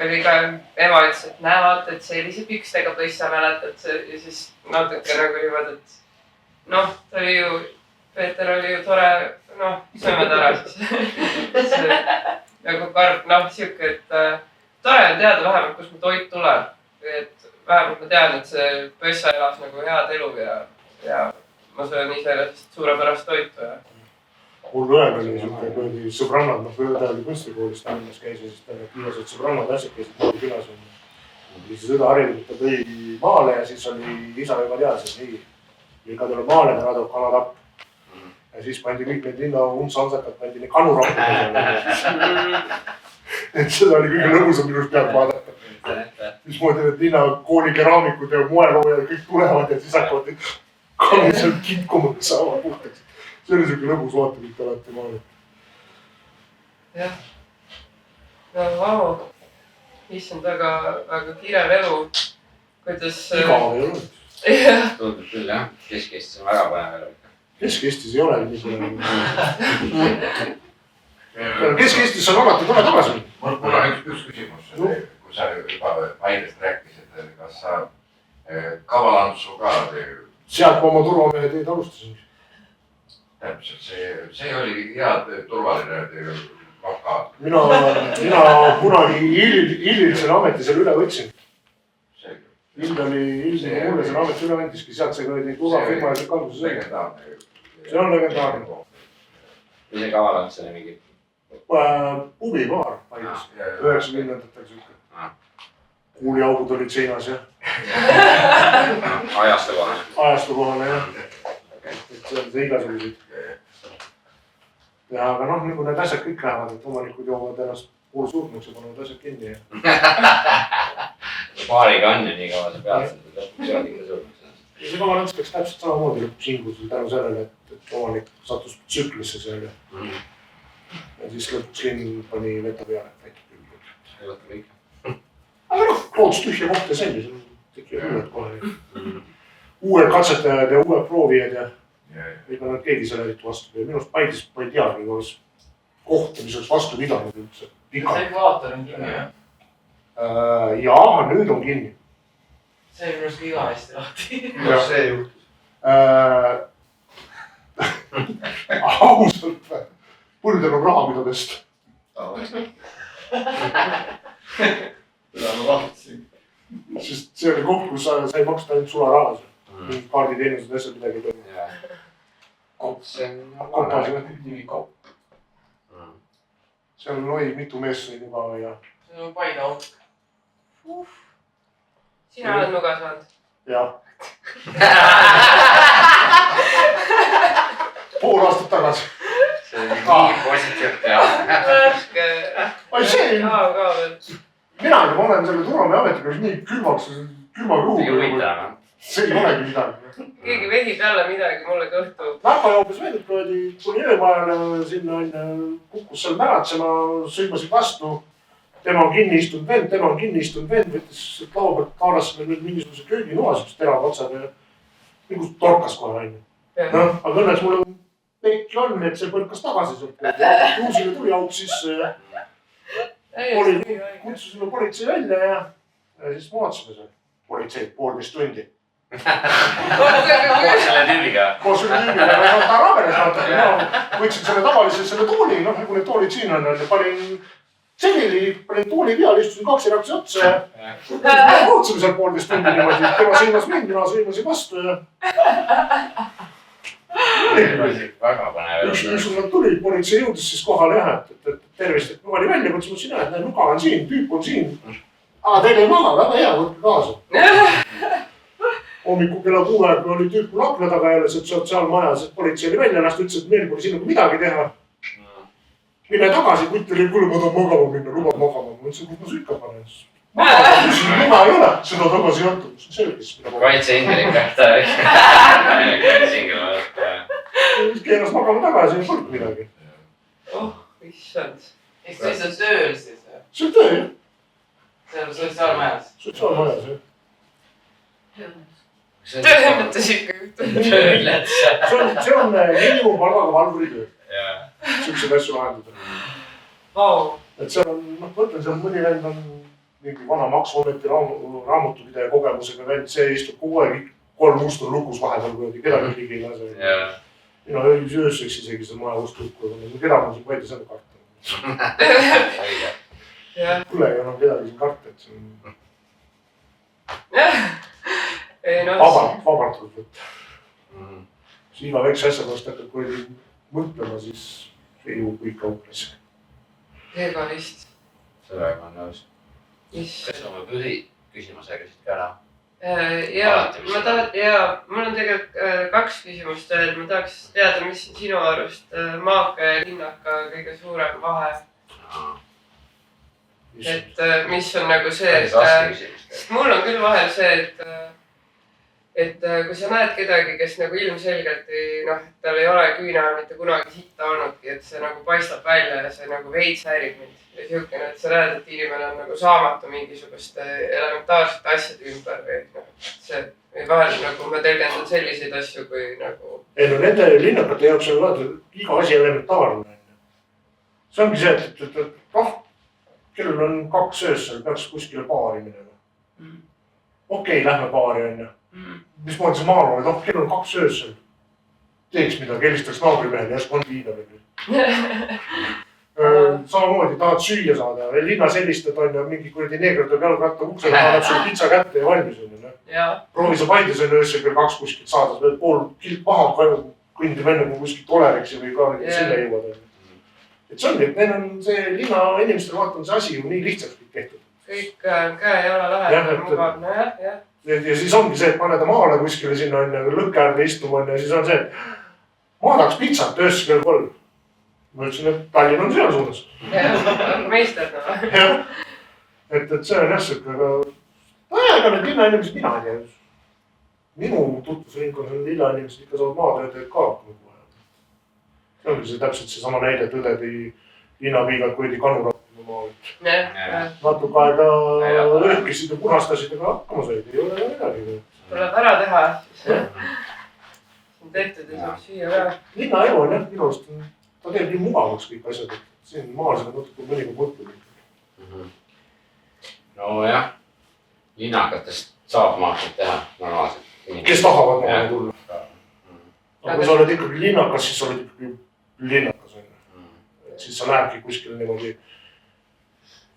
oli ka ema ütles, et näe vaata, et sellise pükstega poiss sa mäletad ja siis natuke nagu niimoodi, et noh, ta oli ju, Peeter oli ju tore, noh, sööme ta ära siis. Nagu karp, noh, siuke, et tore on teada vähemalt, kus mu toit tuleb. Et vähemalt ma tean, et see poissa elas nagu head elu ja ma söön ise suurepärast toitu ja mul õel oli siuke sõbrannad, noh õde oli kunstikoolis Tallinnas käis ja siis ta kiilased sõbrannad asjad käisid maal külas. Siis õde harinud ta tõi maale ja siis oli isa juba teadis, et nii, ikka tuleb maale, ta radab kanatapp. Ja siis pandi kõik need linna umbsansekad, pandi need kanurappudele. Et seda oli kõige lõbusam minust peab vaadata. Siis moodi need linna kooli keraamikud ja moeloojad kõik tulevad ja siis hakkavad need kanud seal kinkumad saama puhtaks. See oli siuke lõbus vaatamist alati maale. Jah. No vau. Issand väga kirev elu. Kuidas... Igav ei olnud. Tundub küll jah. Kesk-Eestis on väga põnev elu. Kesk-Eestis ei ole nii põnev. Kesk-Eestis on alati tore tagasi. Mul on üks küsimus. Kui sa juba Paidest rääkisid, kas sa kavalandsu ka... Sealt ma oma turvamehe teed alustasin. Täpselt, see oli hea turvaline vaka. Mina kunagi Illil selle ameti seal üle võtsin. Ill mulle selle ameti üle võttiski, sealt see kõige turvafirma ja see kandus. See on legendaarne. Mis see kavalandus oli mingi? Pubibaar Paides, 90-ndatel siuke. Kuuliaugud olid seinas ja. Ajastukohane jah. Et see on see igasuguseid. Ja aga noh, nagu need asjad kõik lähevad, et omanikud joovad ennast pool surnuks ja panevad asjad kinni ja. Paariga on ju nii kaua sa pead seda lõpuks jõud ikka surnuks. Ja see kavalants peaks täpselt samamoodi lõpuks hingus tänu sellele, et omanik sattus tsüklisse seal ja siis lõpuks linn pani veta peale, et väike küll. Aga noh, loodus tühja kohta selli, seal tekivad uued kohe. Uued katsetajad ja uued proovijad ja ei pannud keegi selle eriti vastu. Minu arust Paidis ma ei teagi, kuidas kohta, mis oleks vastu pidanud üldse. See ekvaator on kinni või? Jaa, nüüd on kinni. See on minu arust iga hästi lahti. Kuidas see juhtus? Ausalt või? Põldel on raha, mida tõsta. Seda ma vaatasin. Sest see oli koht, kus sai maksta ainult sularahas. Mingid kaarditeenused asjad midagi ei tohi. See on nimi kaup. Seal oli mitu meest sõid juba ja... See on Paide auk. Sina oled nuga saanud? Jah. Pool aastat tagasi. See on nii positiivne ja. Värske. Ai see... Ka veel. Mina olen selle Turame ametiga nii külmaks külmaga huvitav. See ei olegi midagi. Keegi vehib jälle midagi mulle kõhtu. Napa joobes veel, et kuni öömajale sinna kukkus seal märatsema, sõimasid vastu. Tema on kinni istunud vend, võttis laua pealt kaaras meil mingisuguse kööginoa, sest terava otsad ja mingus torkas kohe aine. No, aga õnneks mul on pekki on, et see põrkas tagasi sealt. Juusile tuli auk sisse ja kutsusime politsei välja ja siis mootsime seal politseid 1,5 tundi. Koos selle tüübiga. Koos selle tüübiga, aga ta rabenes vaatagi. Võtsin selle tavaliselt selle tooli, noh nagu need toolid siin on, panin selili, panin tooli peal, istusin 2 erakesi otsa ja mootsime seal 1,5 tundi niimoodi. Tema sõimas mind, mina sõimasin vastu ja... Väga panev. Üks nad tuli, politsei jõudis siis kohale jah, et tervist, et ma olin välja, mõtlesin, et nuga on siin, tüüp on siin. Aga teil ei maga, väga hea, võtke kaasa. Hommiku kella 6 aega oli tüüp mul akna taga jälle sotsiaalmajas, et politsei oli välja ennast, ütles, et meil pole sinuga midagi teha. Mine tagasi, kutt oli, kuule, ma tahan magama minna, lubad magama. Ma ütlesin, kus ma sükka panen. Nuga ei ole, seda tagasi ei antud. Selgis. Kaitseingel ikka. Kaitseingel on. Keeras magama tagasi, ei polnud midagi. Oh, issand. Eks sa ise tööl siis või? See on töö, jah. Seal sotsiaalmajas? Sotsiaalmajas, jah. Töömetas ikka juhtu. See on miinimum palgaga valvuri töö. Siukseid asju lahendada. Et seal on, mõtlen, seal mõni vend on mingi vana maksuameti raamatupidaja kogemusega vend, see istub kogu aeg 3 ust on lukus vahepeal, kui kedagi ligi ei lase. Mina ööseks isegi seda maja ust lukku, aga kedagi on siin Paidis enda karta. Kuule ei enam kedagi siin karta, et see on vabalt võib võtta. Siis iga väikse asja pärast hakkad kuradi mõtlema, siis ei jõu kõik kauplesse. Egoist. Sellega on nõus. Kas oma küsimusega siit ka ära? Mul on tegelikult 2 küsimust veel. Ma tahaks teada, mis on sinu arust maaka ja linnaka kõige suurem vahe. Et mis on nagu see, et mul on küll vahel see, et kui sa näed kedagi, kes nagu ilmselgelt tal ei ole küünal mitte kunagi sitta olnudki, et see nagu paistab välja ja see nagu veits häirib mind. Ja siukene, et sa näed, et inimene on nagu saamatu mingisuguste elementaarsete asjade ümber või see või vahel nagu ma tõlgendan selliseid asju kui nagu... Ei no nende linnakate jaoks on vaata iga asi elementaarne. See ongi see, et kellel on 2 öössel, peaks kuskile baari minema. Okei, lähme baari on ju. Mis moodi see maal oli, kellel on 2 öössel. Teeks midagi, helistaks naabrimehele, järsku on viina veel. Samamoodi tahad süüa saada, linnas helistad on ja mingi kuradi neegrad on jalgratta uksele, annab sulle pitsa kätte ja valmis on ju. Proovi sa Paides on öössel kell 2 kuskilt saada, sa pead pool kilt maha kõndima enne kui kuskilt Olereksi või ka selle jõuad. Et see on, et neil on see linna inimestele vaata on see asi ju nii lihtsaks kõik tehtud. Kõik käe ei ole lähedal, mugav, nojah. Ja siis ongi see, et pane ta maale kuskile sinna lõkke äärde istuma ja siis on see, et ma tahaks pitsat öösse kell 3. ma ütlesin, et Tallinn on seal suunas. meisterd no. jah, et see on jah siuke, aga need linnainimesed mina ei tea. Minu tutvusringkond on linnainimesed ikka saavad maatööd ka. See ongi see täpselt seesama näide, et õde tõi linnapiigad kuidi kanurappi maa. Natuke aega õhkisid ja punastasid, aga hakkama said, ei ole midagi. Tuleb ära teha, siis on tehtud ja saab süüa ka. Linnaelu on jah, minu arust, ta teeb nii mugavaks kõik asjad, et siin maal seda natuke mõnikord mõtleb. No jah, linnakatest saab maakad teha normaalselt. Kes tahavad maale tulla. Aga kui sa oled ikkagi linnakas, siis sa oled ikkagi linnakas. Siis sa lähebki kuskil niimoodi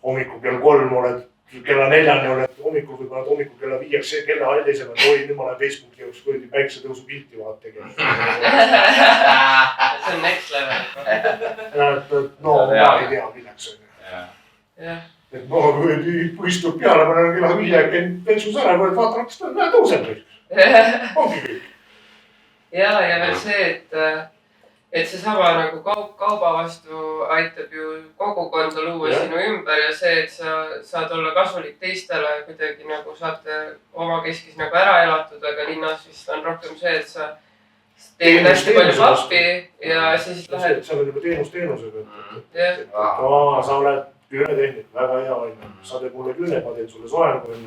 hommikul kell 3 oled, kella 4 oled hommikul või paned hommikul kella 5 kella hallisema, et oi, nüüd ma lähen Facebooki jaoks võidi päiksetõusu pilti vaat tegema. See on next level. No ma ei tea, milleks on. Et ma istub peale, ma olen kella 5 pensus ära, kui vaatan, kas ta näe tõuseb nüüd. Ongi kõik. Ja veel see, et seesama nagu kauba vastu aitab ju kogukonda luua sinu ümber ja see, et sa saad olla kasulik teistele, kuidagi nagu saate omakeskis nagu ära elatud, aga linnas vist on rohkem see, et sa teed hästi palju pappi ja siis lähed. Seal on juba teenusega. Sa oled küünetehnik, väga hea on. Sa teed mulle küüne, ma teen sulle soengu on.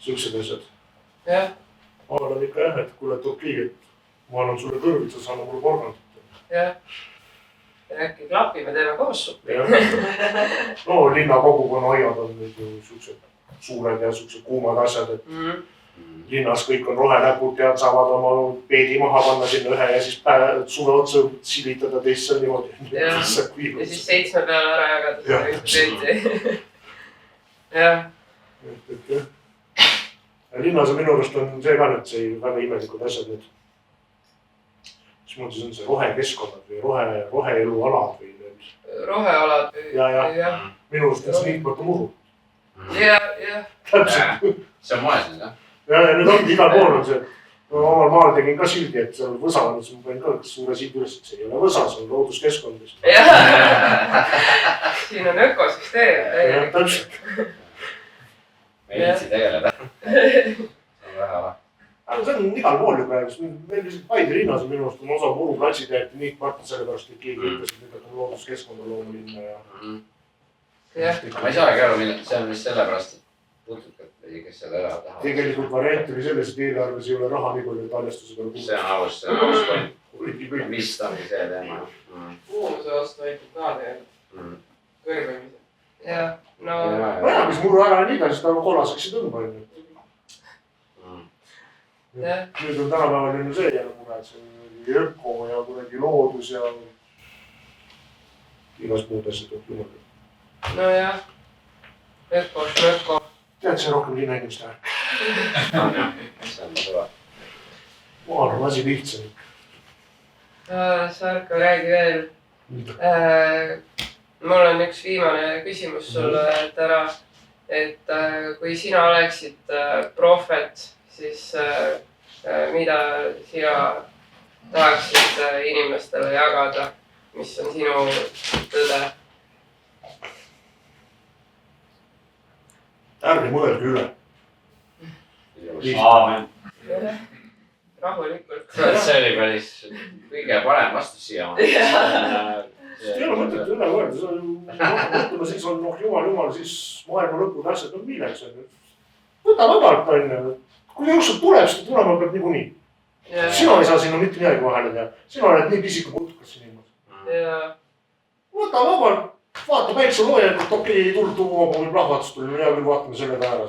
Siuksed asjad. Ma olen ikka jah, et kuule, et okei, et ma annan sulle kõrvit, sa saame mulle porgandit. Ja äkki klapi, me teeme koos suppi. No linna kogukonna aiad on nüüd ju siuksed suured ja siuksed kuumad asjad, et linnas kõik on rohenäpud ja saavad oma peedi maha panna sinna ühe ja siis suve otsa silitada teist seal niimoodi. Ja siis 7 peale ära jagada seda ühte peedi. Jah. Linnas on minu arust on see ka nüüd see väga imelikud asjad nüüd. Mis mõttes on see rohekeskkonnad või roheelualad või need? Rohealad või? Ja. Minu arust on see liikmata muru. Ja. Täpselt. See on moes nüüd, jah? Ja nüüd ongi igal pool on see. Omal maal tegin ka sildi, et seal võsa on, siis ma panin ka suure sildi üles, et see ei ole võsa, see on looduskeskkond. Siin on ökosüsteem. Ja, täpselt. Me ei viitsi tegeleda. See on väga ala. Aga see on igal pool ju praegu, meil lihtsalt Paide linnas on minu arust on osa muruplatsid jäeti nii partid sellepärast, et keegi ütles, et nüüd on looduskeskkonda loomulinna ja... Ma ei saagi aru, see on vist sellepärast, et putukad või kes seal elavad tahavad. Tegelikult variant oli selles, et eelarves ei ole raha nii palju, et haljastuse peale puutud. See on aus point. Vist ongi see teema. Kuumuse vastu aitab ka tegelikult. Kõrbemise. Jah, no... Vaja, mis muru ära nii, siis ta kollaseks ei tõmba. Nüüd on tänapäeval ju see jälle mure, et see on öko ja kuradi loodus ja igast muud asjad on juurde. No jah, öko. Tead, see rohkem linna inimeste aeg. See on suva. Maal on asi lihtsam. Sarko, räägi veel. Mul on üks viimane küsimus sulle ära, et kui sina oleksid prohvet, siis mida sina tahaksid inimestele jagada, mis on sinu tõde? Ärge mõelge üle. Aamen. Rahulikult. See oli päris kõige parem vastus siia. Ei ole mõtet üle mõelda, see on ju, siis on jumal, siis maailma lõpud asjad on milleks. Võta vabalt on. Kui jõuksud tuleb, siis tulema peab niikuinii. Sina ei saa sinna mitte midagi vahele teha. Sina oled nii pisiku putukas siin ilmas. Võta vabalt, vaata päikselooja, et okei, ei tulnud tuua, kui plahvatus tuli, hea küll vaatame selle ka ära.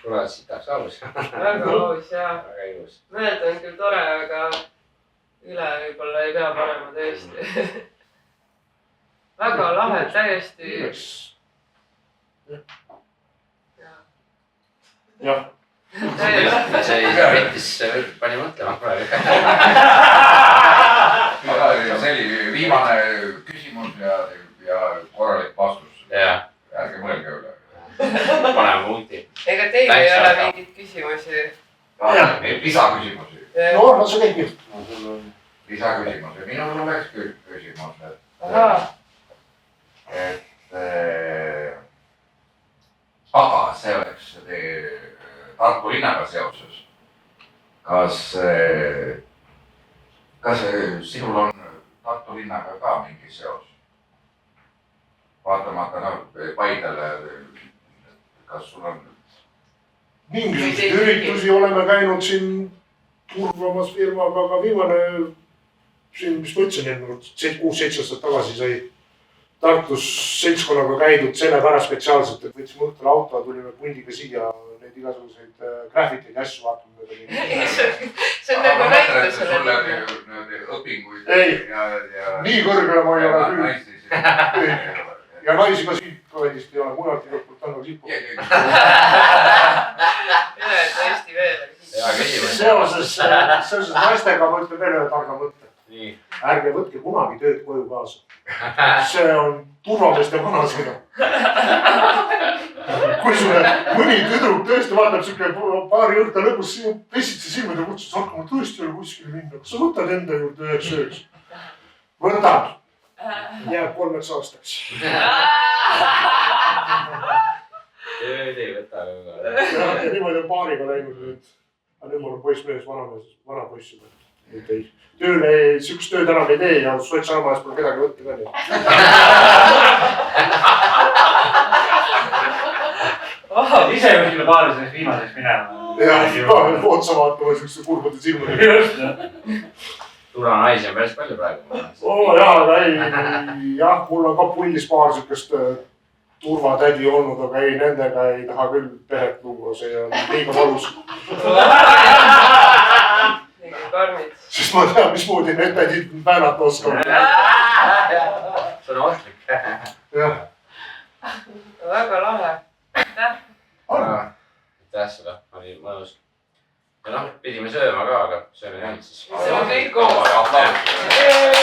Kuule, siit tahaks aus. Väga aus, jah. Väga ilus. Mõelda on küll tore, aga üle võib-olla ei pea panema tõesti. Väga lahe, täiesti. Jah. See võttis pani mõtlema praegu. See oli viimane küsimus ja korralik vastus. Ärge mõelge üle. Paneme punkti. Ega teil ei ole mingit küsimusi? Lisaküsimusi. No, see käib. lisaküsimus ja minul oleks küsimus, et aga see oleks Tartu linnaga seoses. Kas sinul on Tartu linnaga ka mingi seos? Vaatamata Paidele, kas sul on? Mingisuguseid üritusi oleme käinud siin turvamas firmaga, aga viimane siin, mis ma ütlesin, 6-7 aastat tagasi sai Tartus seltskonnaga käidud sellepärast spetsiaalselt, et võtsime õhtul auto, tulime pundiga siia neid igasuguseid graffiteid ja asju vaatama. See on nagu näitusele. Õpinguid ja nii kõrgele ma ei ole küll. Ja naisi ka siit kõvedist ei ole, mujalt tegelikult on lipu. Eesti veel. Seoses naistega ma ütlen veel ühe targa mõtte. Ärge võtke kunagi tööd koju kaasa. See on turvameeste vanasõna. Kui sulle mõni tüdruk tõesti vaatab siuke paari õhta lõpus, pessid see silmad ja kutsus, hakka ma tõesti ei ole kuskile minna. Kas sa võtad enda juurde üheks ööks? Võtad. Jääb 3 aastaks. Tööd ei võta. Ja niimoodi on paariga läinud nüüd. Aga nüüd ma olen poissmees, vana poiss juba. Tööle siukest tööd enam ei tee ja sotsiaalmajas pole kedagi võtta ka nii. Ise ju selle paari sellest viimaseks minema. Jah, otsa vaatama siukse kurbade silmadega. Tuna naisi on päris palju praegu. Aga jah, mul on ka pullis paar siukest turvatädi olnud, aga ei, nendega ei taha küll peret luua, see on liiga valus. Sest ma tean, mismoodi need tädid väänata oskavad. See on ohtlik. Jah. Väga lahe. Aitäh seda, oli mõnus. Ja pidime sööma ka, aga sööme nüüd siis. See on kõik koos.